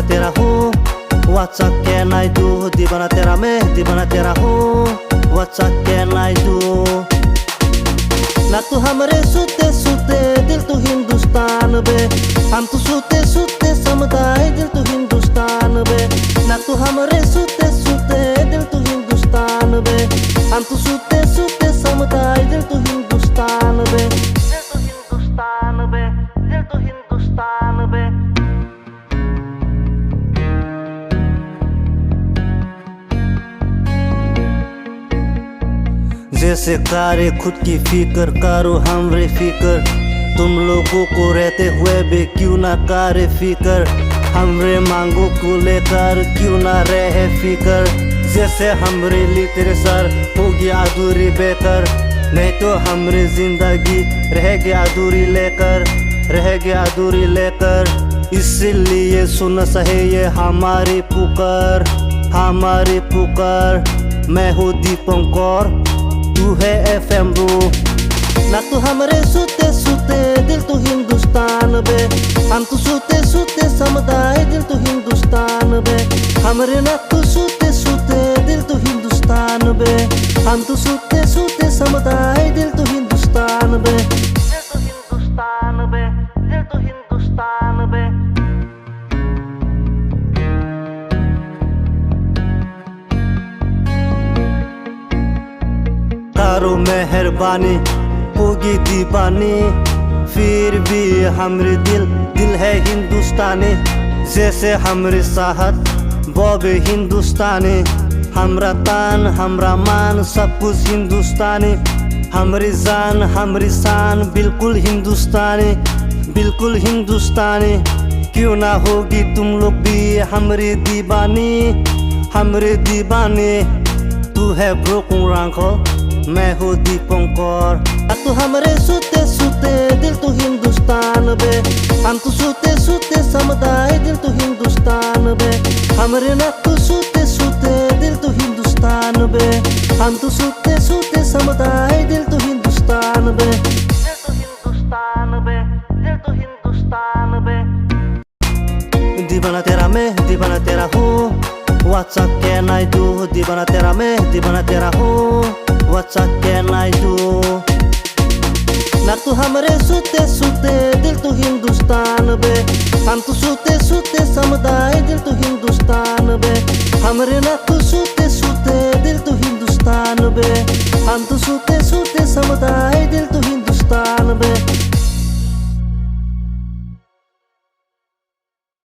दीवाना तेरा हूँ, what can I do? दीवाना तेरा मैं, दीवाना तेरा हूँ, what can I do? ना तू हमरे सूते सूते दिल तू हिंदुस्तान बे, हम तो सूते सूते समुदाय दिल तू हिंदुस्तान बे। ना तू हमरे सूते सूते दिल तू हिंदुस्तान बे, हम तो सूते सूते समुदाय दिल तू हिंदुस्तान बे, दिल तू हिंदुस्तान बे, दिल तू हिंदुस्तान बे। जैसे कारे खुद की फिक्र करो हमरे फिक्र, तुम लोगों को रहते हुए भी क्यों ना करे फिक्र, हमरे मांगों को लेकर क्यों ना रहे फिक्र। जैसे हमरे लिए तेरे सर हो गया अधूरी बेकर, नहीं तो हमरी जिंदगी रह गया अधूरी लेकर, रह गया अधूरी लेकर। इसलिए सुन सहे ये हमारी पुकार, हमारी पुकार। मैं हूँ दीपंकर, तू है FM ब्रो। ना तू हमरे सूते सूते दिल तू हिंदुस्तान बे, हम तो सूते सूते समुदाय दिल तू हिंदुस्तान बे। हमरे ना तू सूते सूते दिल तू हिंदुस्तान बे, हम तो सूते सूते समुदाय दिल तू हिंदुस्तान बे, दिल तू हिंदुस्तान बे, दिल तू हिंदुस्तान बे। करो मेहरबानी होगी दीवानी, फिर भी हमरे दिल दिल है हिंदुस्तानी। जैसे हमरे साहत वो भी हिंदुस्तानी, हमरा तान हमरा मान सब कुछ हिंदुस्तानी। हमरी जान हमरी शान बिल्कुल हिंदुस्तानी, बिल्कुल हिंदुस्तानी। क्यों ना होगी तुम लोग भी हमरी दीवानी, हमरे दीवानी। तू है ब्रोकन रांखो, मैं हूँ दीपंकर। तू हमरे सूते सूते दिल तू हिंदुस्तान बे, हम तो सूते सूते समुदाय दिल तू हिंदुस्तान बे। हमरे ना तू सूते सूते दिल तू हिंदुस्तान बे, हम तो सूते सूते समुदाय दिल तू हिंदुस्तान बे, दिल तू हिंदुस्तान बे, दिल तू हिंदुस्तान बे। दीवाना तेरा मैं, दीवाना तेरा हूँ, what can I do? दीवाना तेरा मैं, दीवाना तेरा हूँ, what can I do? ना तू हमरे सूते सूते दिल तू हिंदुस्तान बे, हम तो सूते सूते समुदाय दिल तू हिंदुस्तान बे। हमरे ना तू सूते सूते दिल तू हिंदुस्तान बे, हम तो सूते सूते समुदाय